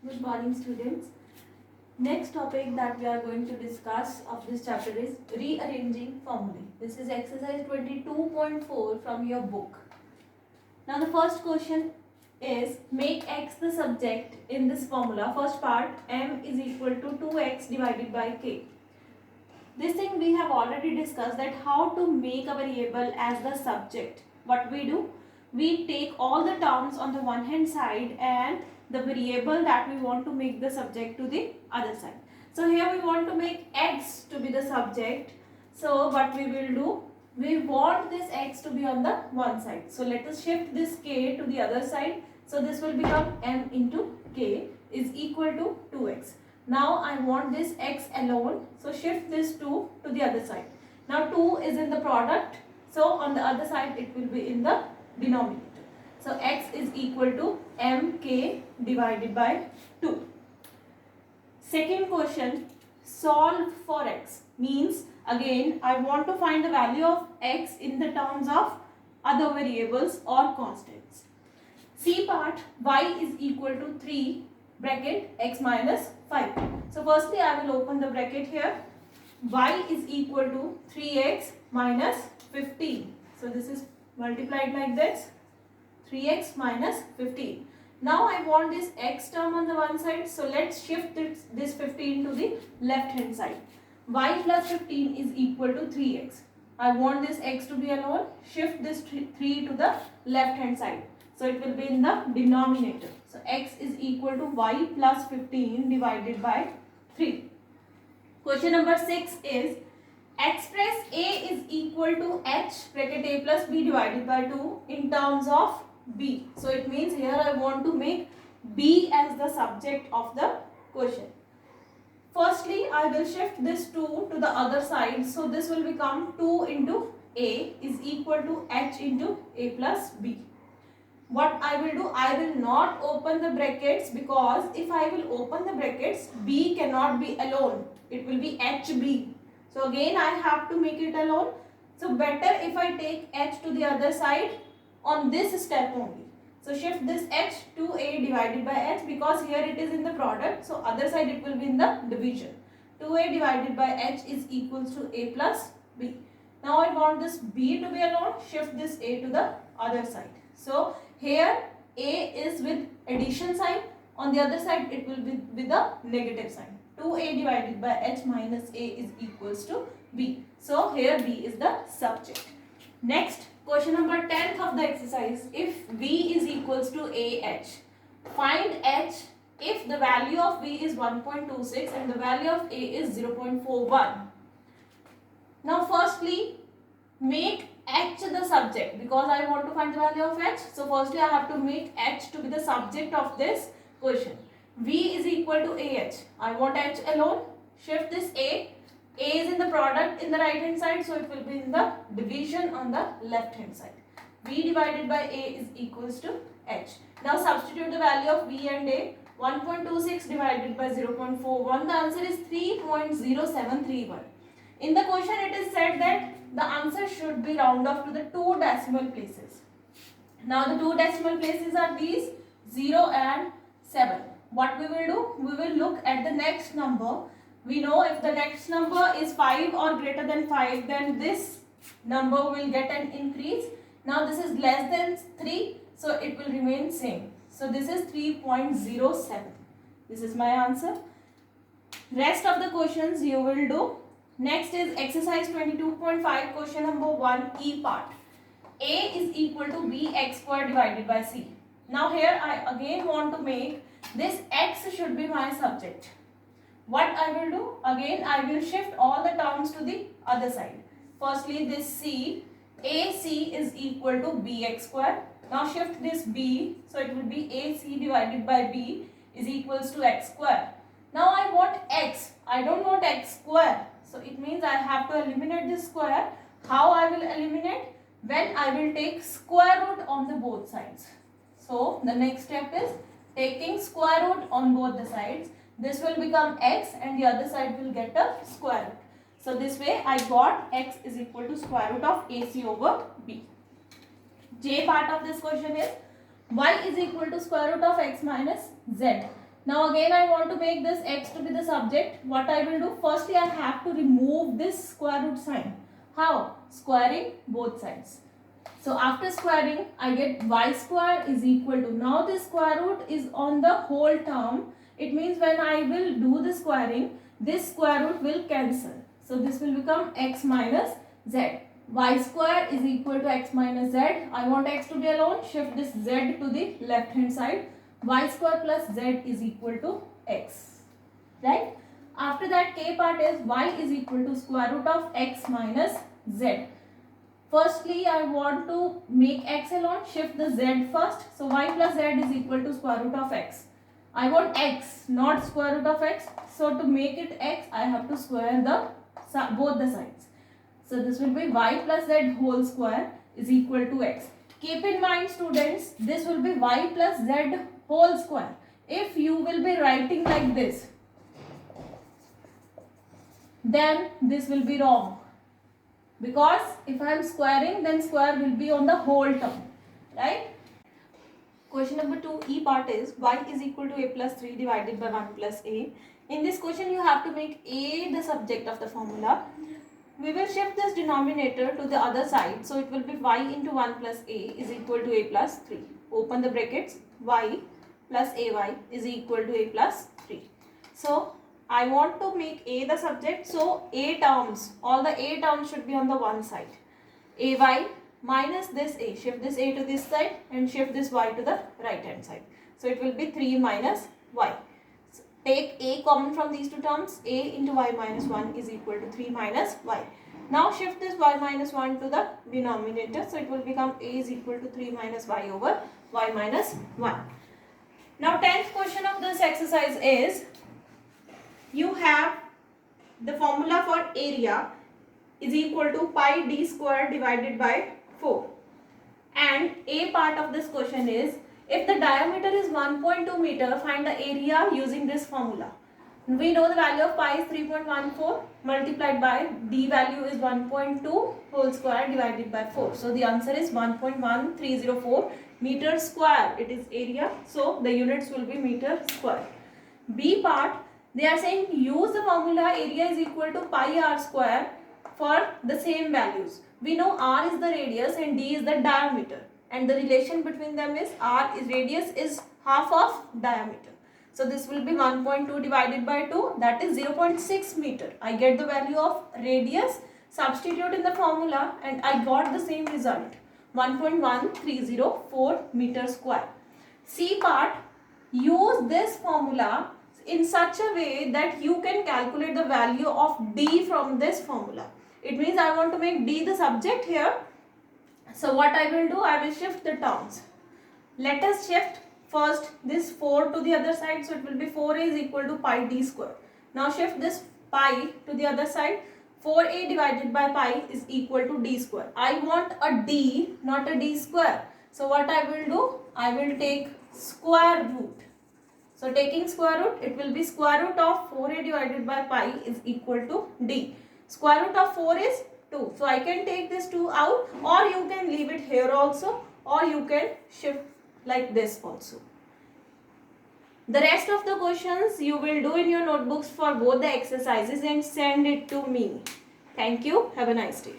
Good morning, students. Next topic that we are going to discuss of this chapter is rearranging formulae. This is exercise 22.4 from your book. Now the first question is make x the subject in this formula. First part, m is equal to 2x divided by k. This thing we have already discussed, that how to make a variable as the subject. What we do? We take all the terms on the one hand side and the variable that we want to make the subject to the other side. So here we want to make x to be the subject. So what we will do? We want this x to be on the one side. So let us shift this k to the other side. So this will become m into k is equal to 2x. Now I want this x alone. So shift this 2 to the other side. Now 2 is in the product. So on the other side it will be in the denominator. So x is equal to mk divided by 2. Second question, solve for x. Means again I want to find the value of x in the terms of other variables or constants. C part, y is equal to 3 bracket x minus 5. So firstly I will open the bracket here. Y is equal to 3x minus 15. So this is multiplied like this. 3x minus 15. Now I want this x term on the one side. So let's shift this 15 to the left hand side. Y plus 15 is equal to 3x. I want this x to be alone. Shift this 3 to the left hand side. So it will be in the denominator. So x is equal to y plus 15 divided by 3. Question number 6 is express a is equal to h bracket a plus b divided by 2 in terms of b. So it means here I want to make b as the subject of the question. Firstly, I will shift this 2 to the other side. So this will become 2 into a is equal to h into a plus b. What I will do, I will not open the brackets, because if I will open the brackets, b cannot be alone. It will be hb. So again I have to make it alone. So better if I take h to the other side on this step only. So shift this h to a divided by h, because here it is in the product. So other side it will be in the division. 2a divided by h is equals to a plus b. Now I want this b to be alone. Shift this a to the other side. So here a is with addition sign. On the other side it will be with the negative sign. 2a divided by h minus a is equals to b. So here b is the subject. Next, question number 10th of the exercise. If v is equals to ah, find h if the value of v is 1.26 and the value of a is 0.41. Now firstly, make h the subject, because I want to find the value of h. So firstly I have to make h to be the subject of this question. V is equal to ah. I want h alone. Shift this a. A is in the product in the right hand side, so it will be in the division on the left hand side. V divided by a is equals to h. Now substitute the value of v and a. 1.26 divided by 0.41. The answer is 3.0731. In the question it is said that the answer should be round off to the 2 decimal places. Now the 2 decimal places are these, 0 and 7. What we will do? We will look at the next number. We know if the next number is 5 or greater than 5, then this number will get an increase. Now this is less than 3, so it will remain same. So this is 3.07. This is my answer. Rest of the questions you will do. Next is exercise 22.5, question number 1, E part. A is equal to bx square divided by c. Now here I again want to make this x should be my subject. What I will do? Again I will shift all the terms to the other side. Firstly this c, ac is equal to bx square. Now shift this b, so it will be ac divided by b is equals to x square. Now I want x, I don't want x square. So it means I have to eliminate this square. How I will eliminate? When I will take square root on the both sides. So the next step is taking square root on both the sides. This will become x and the other side will get a square root. So this way I got x is equal to square root of ac over b. J part of this question is y is equal to square root of x minus z. Now again I want to make this x to be the subject. What I will do, firstly I have to remove this square root sign. How? Squaring both sides. So after squaring, I get y square is equal to, now this square root is on the whole term. It means when I will do the squaring, this square root will cancel. So this will become x minus z. Y square is equal to x minus z. I want x to be alone. Shift this z to the left hand side. Y square plus z is equal to x. Right? After that, k part is y is equal to square root of x minus z. Firstly, I want to make x alone, shift the z first. So y plus z is equal to square root of x. I want x, not square root of x. So to make it x, I have to square both the sides. So this will be y plus z whole square is equal to x. Keep in mind students, this will be y plus z whole square. If you will be writing like this, then this will be wrong. Because if I am squaring, then square will be on the whole term, right? Question number 2, E part is y is equal to a plus 3 divided by 1 plus a. In this question, you have to make a the subject of the formula. We will shift this denominator to the other side. So it will be y into 1 plus a is equal to a plus 3. Open the brackets. Y plus ay is equal to a plus 3. So I want to make a the subject, so a terms, all the a terms should be on the one side. Ay minus this a, shift this a to this side and shift this y to the right hand side. So it will be 3 minus y. So take a common from these two terms, a into y minus 1 is equal to 3 minus y. Now shift this y minus 1 to the denominator, so it will become a is equal to 3 minus y over y minus 1. Now 10th question of this exercise is, you have the formula for area is equal to pi d square divided by 4. And a part of this question is, if the diameter is 1.2 meter, find the area using this formula. We know the value of pi is 3.14 multiplied by d value is 1.2 whole square divided by 4. So the answer is 1.1304 meter square. It is area. So the units will be meter square. B part, they are saying use the formula area is equal to pi r square for the same values. We know r is the radius and d is the diameter, and the relation between them is r is radius is half of diameter. So this will be 1.2 divided by 2, that is 0.6 meter. I get the value of radius, substitute in the formula and I got the same result, 1.1304 meter square. C part, use this formula in such a way that you can calculate the value of d from this formula. It means I want to make d the subject here. So what I will do, I will shift the terms. Let us shift first this 4 to the other side. So it will be 4a is equal to pi d square. Now shift this pi to the other side. 4a divided by pi is equal to d square. I want a d, not a d square. So what I will do, I will take square root. So taking square root, it will be square root of 4a divided by pi is equal to d. Square root of 4 is 2. So I can take this 2 out, or you can leave it here also, or you can shift like this also. The rest of the questions you will do in your notebooks for both the exercises and send it to me. Thank you. Have a nice day.